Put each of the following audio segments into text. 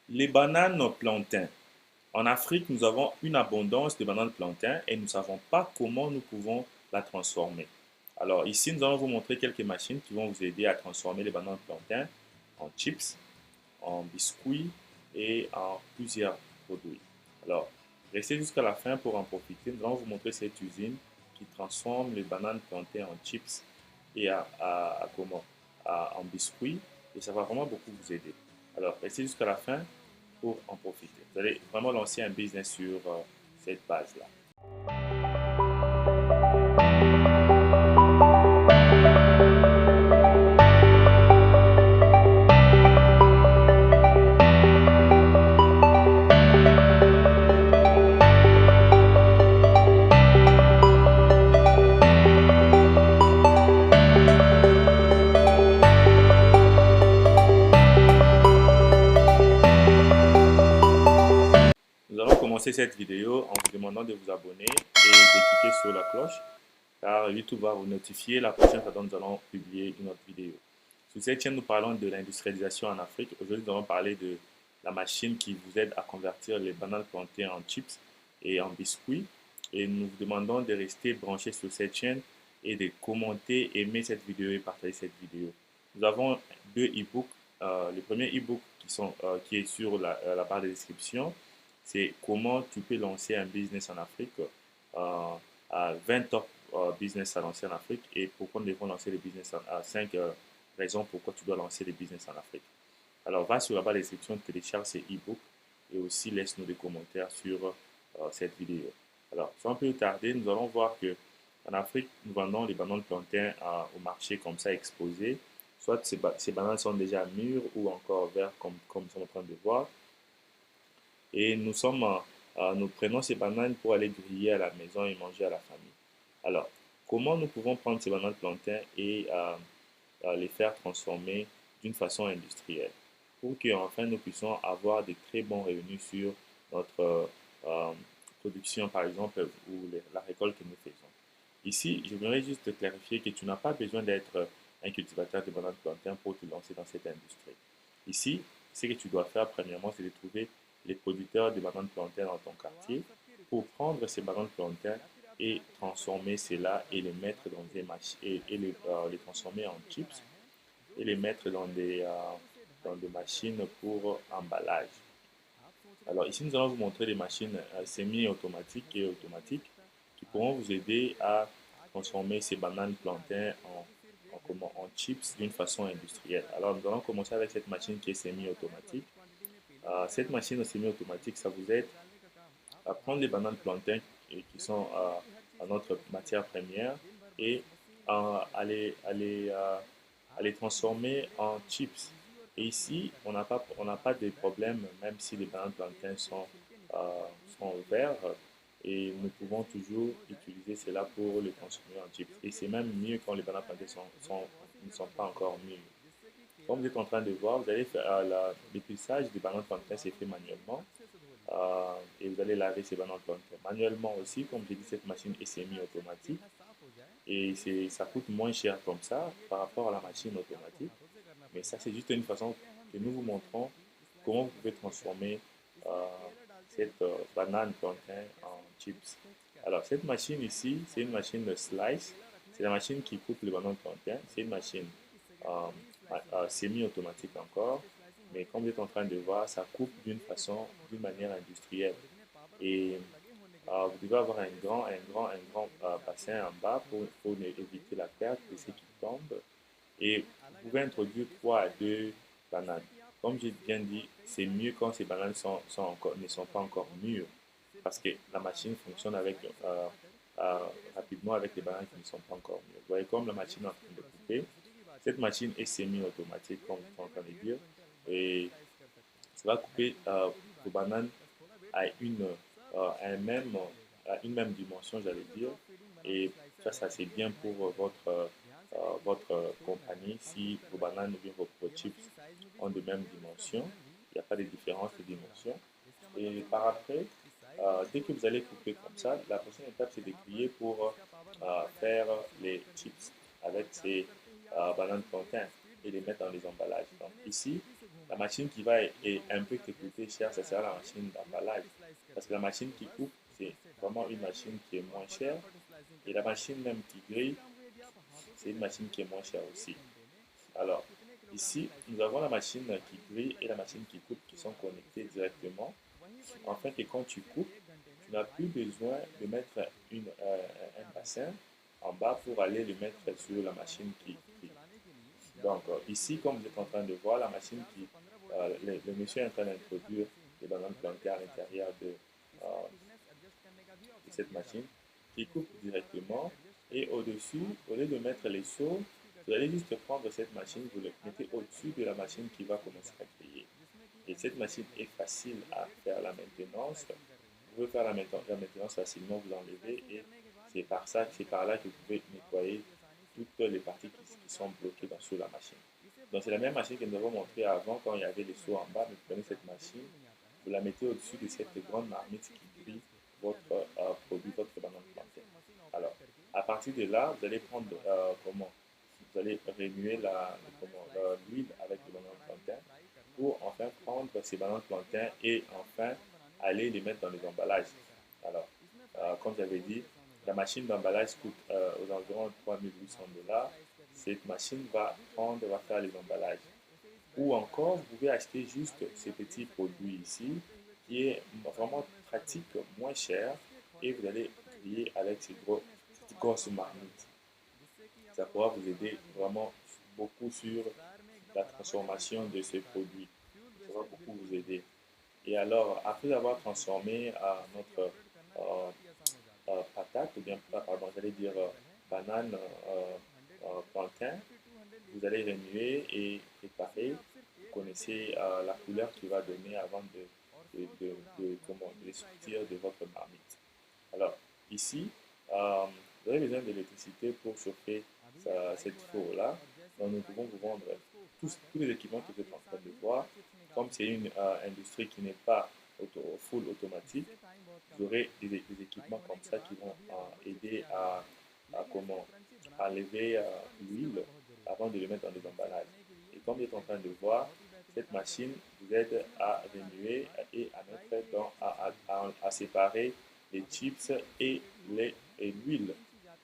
Les bananes plantains. En Afrique, nous avons une abondance de bananes plantains et nous ne savons pas comment nous pouvons la transformer. Alors ici, nous allons vous montrer quelques machines qui vont vous aider à transformer les bananes plantains en chips, en biscuits et en plusieurs produits. Alors, restez jusqu'à la fin pour en profiter. Nous allons vous montrer cette usine qui transforme les bananes plantains en chips et comment, en biscuits et ça va vraiment beaucoup vous aider. Alors, restez jusqu'à la fin pour en profiter. Vous allez vraiment lancer un business sur cette base-là. Nous allons commencer cette vidéo en vous demandant de vous abonner et de cliquer sur la cloche car YouTube va vous notifier la prochaine fois que nous allons publier une autre vidéo. Sur cette chaîne, nous parlons de l'industrialisation en Afrique. Aujourd'hui, nous allons parler de la machine qui vous aide à convertir les bananes plantées en chips et en biscuits. Et nous vous demandons de rester branchés sur cette chaîne et de commenter, aimer cette vidéo et partager cette vidéo. Nous avons deux e-books. Le premier e-book qui est sur la barre de description, c'est comment tu peux lancer un business en Afrique à 20 top business à lancer en Afrique et pourquoi nous devons lancer le business à 5 raisons pourquoi tu dois lancer le business en Afrique. Alors, va sur la barre de description, télécharge ces e-books et aussi laisse-nous des commentaires sur cette vidéo. Alors, sans plus tarder, nous allons voir que en Afrique, nous vendons les bananes plantains au marché comme ça exposées. Soit ces bananes sont déjà mûres ou encore vertes comme nous sommes en train de voir. Et nous prenons ces bananes pour aller griller à la maison et manger à la famille. Alors, comment nous pouvons prendre ces bananes plantains et les faire transformer d'une façon industrielle pour qu'enfin nous puissions avoir de très bons revenus sur notre production, par exemple, ou la récolte que nous faisons. Ici, je voudrais juste clarifier que tu n'as pas besoin d'être un cultivateur de bananes plantains pour te lancer dans cette industrie. Ici, ce que tu dois faire, premièrement, c'est de trouver les producteurs de bananes plantains dans ton quartier pour prendre ces bananes plantains et transformer cela et les mettre dans des machines et les transformer en chips et les mettre dans des machines pour emballage. Alors ici, nous allons vous montrer des machines semi-automatiques et automatiques qui pourront vous aider à transformer ces bananes plantains en chips d'une façon industrielle. Alors nous allons commencer avec cette machine qui est semi-automatique. Cette machine semi-automatique, ça vous aide à prendre les bananes plantains qui sont à notre matière première et à les transformer en chips. Et ici, on n'a pas de problème, même si les bananes plantains sont verts, et nous pouvons toujours utiliser cela pour les transformer en chips. Et c'est même mieux quand les bananes plantains ne sont pas encore mûres. Comme vous êtes en train de voir, vous allez faire l'épissage des bananes plantains, c'est fait manuellement. Et vous allez laver ces bananes plantains manuellement aussi. Comme j'ai dit, cette machine est semi-automatique et ça coûte moins cher comme ça par rapport à la machine automatique. Mais ça, c'est juste une façon que nous vous montrons comment vous pouvez transformer euh, cette banane plantain en chips. Alors, cette machine ici, c'est une machine de slice. C'est la machine qui coupe les bananes plantain. C'est une machine euh, semi-automatique encore. Mais comme vous êtes en train de voir, ça coupe d'une manière industrielle. Et vous devez avoir un grand bassin en bas pour éviter la perte de ce qui tombe. Et vous pouvez introduire 3 à 2 bananes. Comme j'ai bien dit, c'est mieux quand ces bananes ne sont pas encore mûres parce que la machine fonctionne rapidement avec les bananes qui ne sont pas encore mûres. Vous voyez comme la machine est en train de couper. Cette machine est semi-automatique, comme je suis en train de dire. Et ça va couper vos bananes à à une même dimension, j'allais dire. Et ça c'est bien pour votre compagnie si vos bananes ou bien vos chips ont de même dimension. Il n'y a pas de différence de dimension. Et par après, dès que vous allez couper comme ça, la prochaine étape c'est de griller pour faire les chips avec ces bananes plantains et les mettre dans les emballages. Donc ici, La machine qui va est un peu te coûter cher, ça sera la machine d'emballage. Parce que la machine qui coupe, c'est vraiment une machine qui est moins chère. Et la machine même qui grille, c'est une machine qui est moins chère aussi. Alors, ici, nous avons la machine qui grille et la machine qui coupe qui sont connectées directement. Afin que quand tu coupes, tu n'as plus besoin de mettre un bassin en bas pour aller le mettre sur la machine qui grille. Donc, ici, comme vous êtes en train de voir, la machine le monsieur est en train d'introduire les bananes plantées à l'intérieur de cette machine qui coupe directement. Et au-dessus, au lieu de mettre les seaux, vous allez juste prendre cette machine, vous le mettez au-dessus de la machine qui va commencer à griller. Et cette machine est facile à faire la maintenance. Vous pouvez faire la maintenance facilement, vous enlevez et c'est par là que vous pouvez nettoyer toutes les parties qui sont bloquées sur la machine. Donc c'est la même machine que nous avons montré avant quand il y avait les seaux en bas, mais vous prenez cette machine, vous la mettez au-dessus de cette grande marmite qui grille votre produit, votre banane plantain. Alors, à partir de là, vous allez prendre vous allez remuer l'huile avec le banane plantain pour enfin prendre ces bananes plantain et enfin aller les mettre dans les emballages. Alors, comme j'avais dit, la machine d'emballage coûte aux environs 3 800 $. Cette machine va faire les emballages. Ou encore, vous pouvez acheter juste ces petits produits ici, qui est vraiment pratique, moins cher, et vous allez griller avec ces grosses marmites. Ça pourra vous aider vraiment beaucoup sur la transformation de ces produits. Ça va beaucoup vous aider. Et alors, après avoir transformé notre patate, ou bien, pardon, j'allais dire banane plantain, vous allez remuer et préparer. Vous connaissez la couleur qu'il va donner avant de les sortir de votre marmite. Alors, ici, vous avez besoin d'électricité pour chauffer cette four-là. Donc, nous pouvons vous vendre tous les équipements que vous êtes en train de voir. Comme c'est une industrie qui n'est pas full automatique, vous aurez des équipements comme ça qui vont aider à lever l'huile avant de le mettre dans les emballages. Et comme vous êtes en train de voir, cette machine vous aide à remuer et à mettre à séparer les chips et l'huile,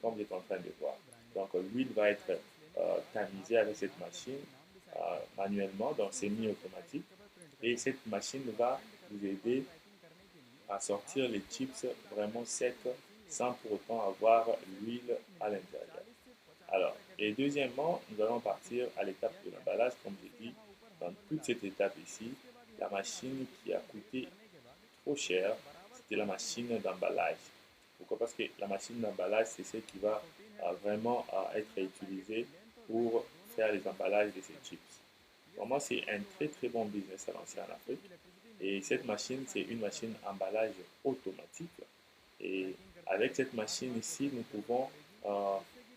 comme vous êtes en train de voir. Donc l'huile va être tamisée avec cette machine manuellement, donc semi-automatique. Et cette machine va vous aider à sortir les chips vraiment secs sans pour autant avoir l'huile à l'intérieur. Alors, et deuxièmement, nous allons partir à l'étape de l'emballage. Comme j'ai dit, dans toute cette étape ici, la machine qui a coûté trop cher, c'était la machine d'emballage. Pourquoi? Parce que la machine d'emballage, c'est celle qui va vraiment être utilisée pour faire les emballages de ces chips. Vraiment, c'est un très très bon business à lancer en Afrique. Et cette machine, c'est une machine emballage automatique. Et avec cette machine ici, nous pouvons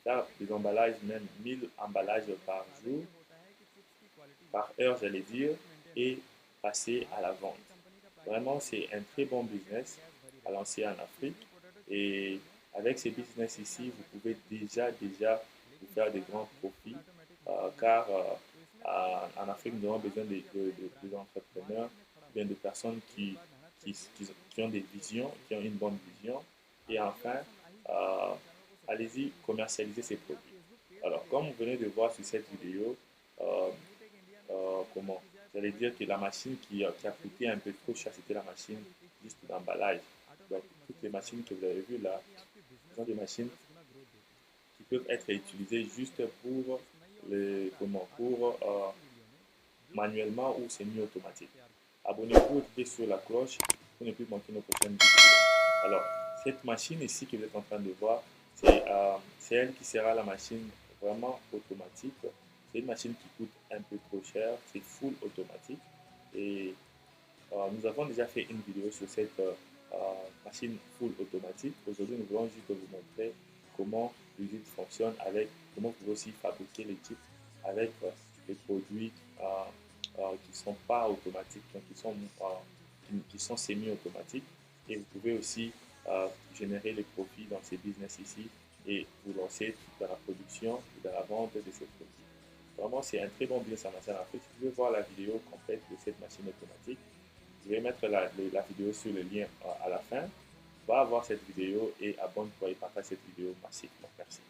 faire des emballages, même 1000 emballages par jour, par heure, j'allais dire, et passer à la vente. Vraiment, c'est un très bon business à lancer en Afrique. Et avec ces business ici, vous pouvez déjà vous faire des grands profits, car en Afrique, nous avons besoin des entrepreneurs, bien de personnes qui ont des visions, qui ont une bonne vision. Et enfin, allez-y, commercialiser ces produits. Alors, comme vous venez de voir sur cette vidéo, euh, j'allais dire que la machine qui a coûté un peu trop cher, c'était la machine juste d'emballage. Donc, toutes les machines que vous avez vues là, ce sont des machines qui peuvent être utilisées juste pour manuellement ou semi-automatique. Abonnez-vous et cliquez sur la cloche pour ne plus manquer nos prochaines vidéos. Alors, cette machine ici que vous êtes en train de voir, c'est elle qui sera la machine vraiment automatique. C'est une machine qui coûte un peu trop cher, c'est full automatique. Et nous avons déjà fait une vidéo sur cette machine full automatique. Aujourd'hui, nous voulons juste vous montrer comment l'usine fonctionne comment vous pouvez aussi fabriquer les chips avec des produits qui ne sont pas automatiques, donc qui sont semi-automatiques. Et vous pouvez aussi générer les profits dans ces business ici et vous lancer dans la production et dans la vente de ces produits. Vraiment, c'est un très bon business en Afrique. Si vous voulez voir la vidéo complète de cette machine automatique, je vais mettre la vidéo sur le lien à la fin. Va voir cette vidéo et abonne-toi et partage cette vidéo massivement. Merci.